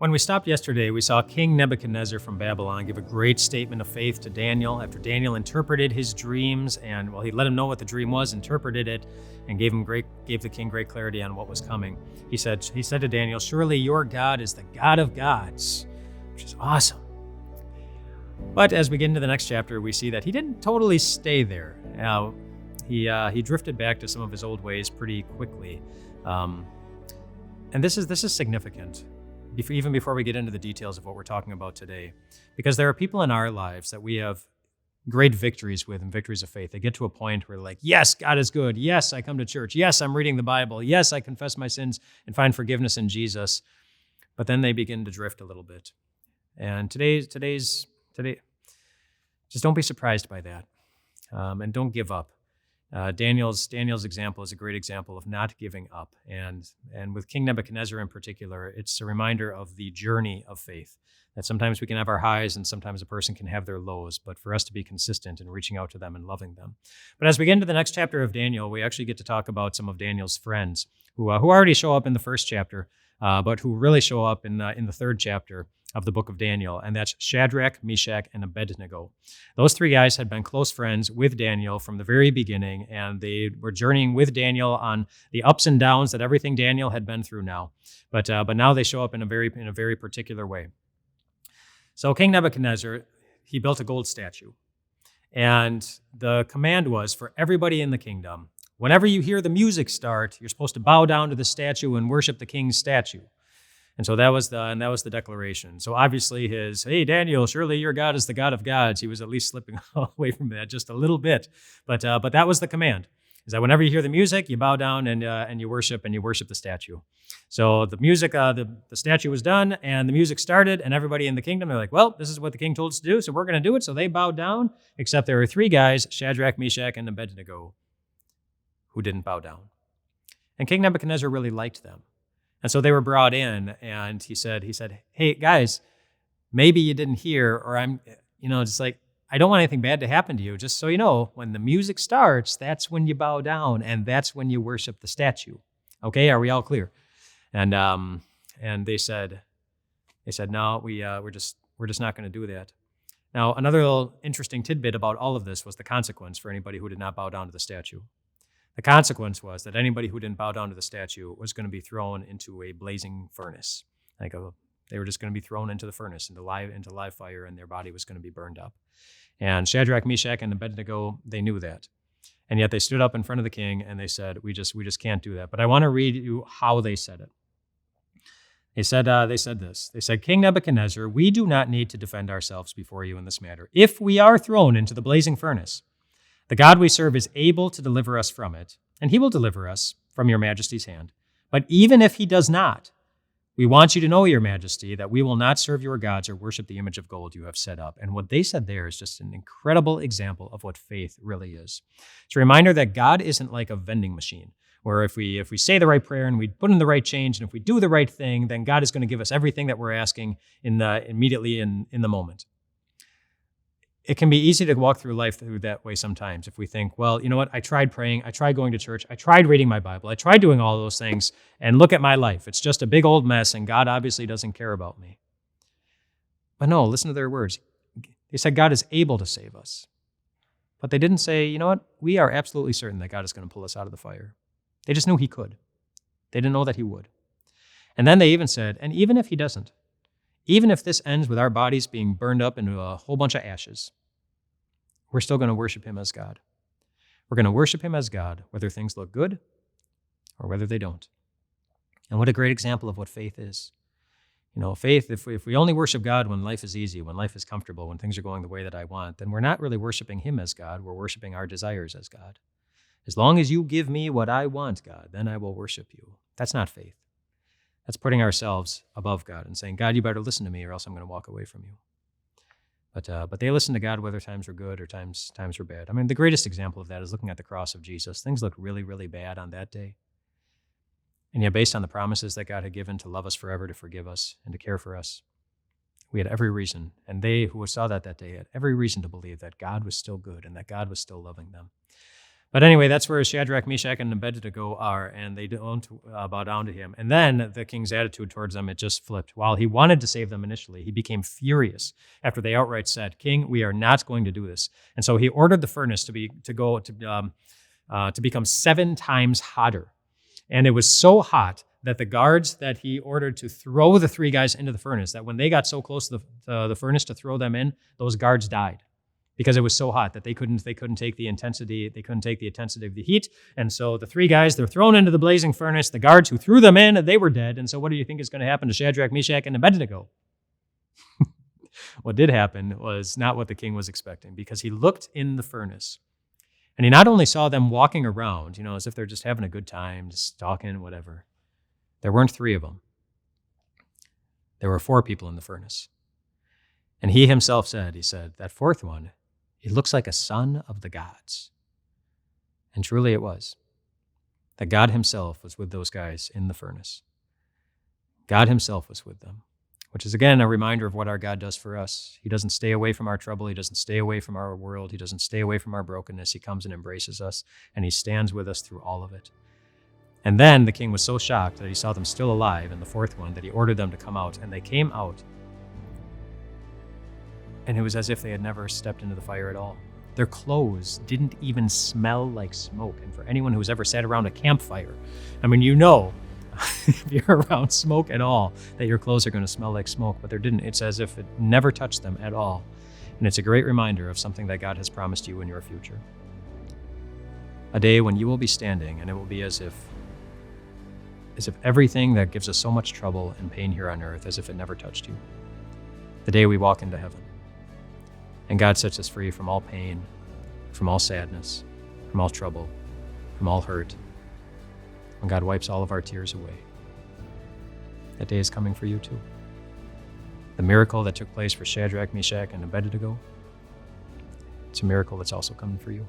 When we stopped yesterday, we saw King Nebuchadnezzar from Babylon give a great statement of faith to Daniel after Daniel interpreted his dreams and, he let him know what the dream was, interpreted it, and gave the king great clarity on what was coming. He said to Daniel, "Surely your God is the God of gods," which is awesome. But as we get into the next chapter, we see that he didn't totally stay there. He drifted back to some of his old ways pretty quickly, and this is significant. Even before we get into the details of what we're talking about today, because there are people in our lives that we have great victories with and victories of faith. They get to a point where they're like, yes, God is good. Yes, I come to church. Yes, I'm reading the Bible. Yes, I confess my sins and find forgiveness in Jesus. But then they begin to drift a little bit. And today, just don't be surprised by that. And don't give up. Daniel's example is a great example of not giving up. And with King Nebuchadnezzar in particular, it's a reminder of the journey of faith, that sometimes we can have our highs and sometimes a person can have their lows, but for us to be consistent in reaching out to them and loving them. But as we get into the next chapter of Daniel, we actually get to talk about some of Daniel's friends who already show up in the first chapter, but who really show up in the third chapter of the book of Daniel, and that's Shadrach, Meshach, and Abednego. Those three guys had been close friends with Daniel from the very beginning, and they were journeying with Daniel on the ups and downs that everything Daniel had been through now. But now they show up in a very particular way. So King Nebuchadnezzar, he built a gold statue, and the command was for everybody in the kingdom, whenever you hear the music start, you're supposed to bow down to the statue and worship the king's statue. And so that was the declaration. So obviously hey, Daniel, surely your God is the God of gods. He was at least slipping away from that just a little bit. But that was the command, is that whenever you hear the music, you bow down and you worship the statue. So the music, the statue was done and the music started, and everybody in the kingdom, they're like, well, this is what the king told us to do, so we're going to do it. So they bowed down, except there were three guys, Shadrach, Meshach, and Abednego, who didn't bow down. And King Nebuchadnezzar really liked them. And so they were brought in, and he said, hey, guys, maybe you didn't hear, or just like, I don't want anything bad to happen to you. Just so you know, when the music starts, that's when you bow down, and that's when you worship the statue. Okay, are we all clear? And they said, no, we're just not going to do that. Now, another little interesting tidbit about all of this was the consequence for anybody who did not bow down to the statue. The consequence was that anybody who didn't bow down to the statue was going to be thrown into a blazing furnace. They were just going to be thrown into the furnace, into live fire, and their body was going to be burned up. And Shadrach, Meshach, and Abednego, they knew that. And yet they stood up in front of the king and they said, we just can't do that. But I want to read you how they said it. They said this. They said, King Nebuchadnezzar, we do not need to defend ourselves before you in this matter. If we are thrown into the blazing furnace, the God we serve is able to deliver us from it, and he will deliver us from your majesty's hand. But even if he does not, we want you to know, your majesty, that we will not serve your gods or worship the image of gold you have set up. And what they said there is just an incredible example of what faith really is. It's a reminder that God isn't like a vending machine, where if we say the right prayer and we put in the right change, and if we do the right thing, then God is going to give us everything that we're asking immediately in the moment. It can be easy to walk through life through that way sometimes if we think, well, you know what, I tried praying, I tried going to church, I tried reading my Bible, I tried doing all those things, and look at my life. It's just a big old mess, and God obviously doesn't care about me. But no, listen to their words. They said God is able to save us. But they didn't say, you know what, we are absolutely certain that God is going to pull us out of the fire. They just knew he could. They didn't know that he would. And then they even said, and even if he doesn't, even if this ends with our bodies being burned up into a whole bunch of ashes, we're still going to worship him as God. We're going to worship him as God, whether things look good or whether they don't. And what a great example of what faith is. Faith, if we only worship God when life is easy, when life is comfortable, when things are going the way that I want, then we're not really worshiping him as God. We're worshiping our desires as God. As long as you give me what I want, God, then I will worship you. That's not faith. That's putting ourselves above God and saying, God, you better listen to me or else I'm going to walk away from you. But they listened to God whether times were good or times were bad. I mean, the greatest example of that is looking at the cross of Jesus. Things looked really, really bad on that day. And yet, based on the promises that God had given to love us forever, to forgive us, and to care for us, we had every reason, and they who saw that day had every reason to believe that God was still good and that God was still loving them. But anyway, that's where Shadrach, Meshach, and Abednego are, and they don't bow down to him. And then the king's attitude towards them, it just flipped. While he wanted to save them initially, he became furious after they outright said, "King, we are not going to do this." And so he ordered the furnace to become 7 times hotter. And it was so hot that the guards that he ordered to throw the 3 guys into the furnace, that when they got so close to the furnace to throw them in, those guards died, because it was so hot that they couldn't take the intensity of the heat. And so the 3 guys, they're thrown into the blazing furnace. The guards who threw them in, they were dead. And so what do you think is going to happen to Shadrach, Meshach, and Abednego? What did happen was not what the king was expecting, because he looked in the furnace and he not only saw them walking around, as if they're just having a good time, just talking, whatever. There weren't 3 of them. There were 4 people in the furnace. And he himself said, that 4th one, he looks like a son of the gods. And truly it was. That God himself was with those guys in the furnace. God himself was with them, which is, again, a reminder of what our God does for us. He doesn't stay away from our trouble. He doesn't stay away from our world. He doesn't stay away from our brokenness. He comes and embraces us, and he stands with us through all of it. And then the king was so shocked that he saw them still alive in the 4th one that he ordered them to come out, and they came out. And it was as if they had never stepped into the fire at all. Their clothes didn't even smell like smoke. And for anyone who's ever sat around a campfire, if you're around smoke at all, that your clothes are going to smell like smoke, but there didn't. It's as if it never touched them at all. And it's a great reminder of something that God has promised you in your future. A day when you will be standing, and it will be as if everything that gives us so much trouble and pain here on earth, as if it never touched you. The day we walk into heaven. And God sets us free from all pain, from all sadness, from all trouble, from all hurt. When God wipes all of our tears away. That day is coming for you too. The miracle that took place for Shadrach, Meshach, and Abednego, it's a miracle that's also coming for you.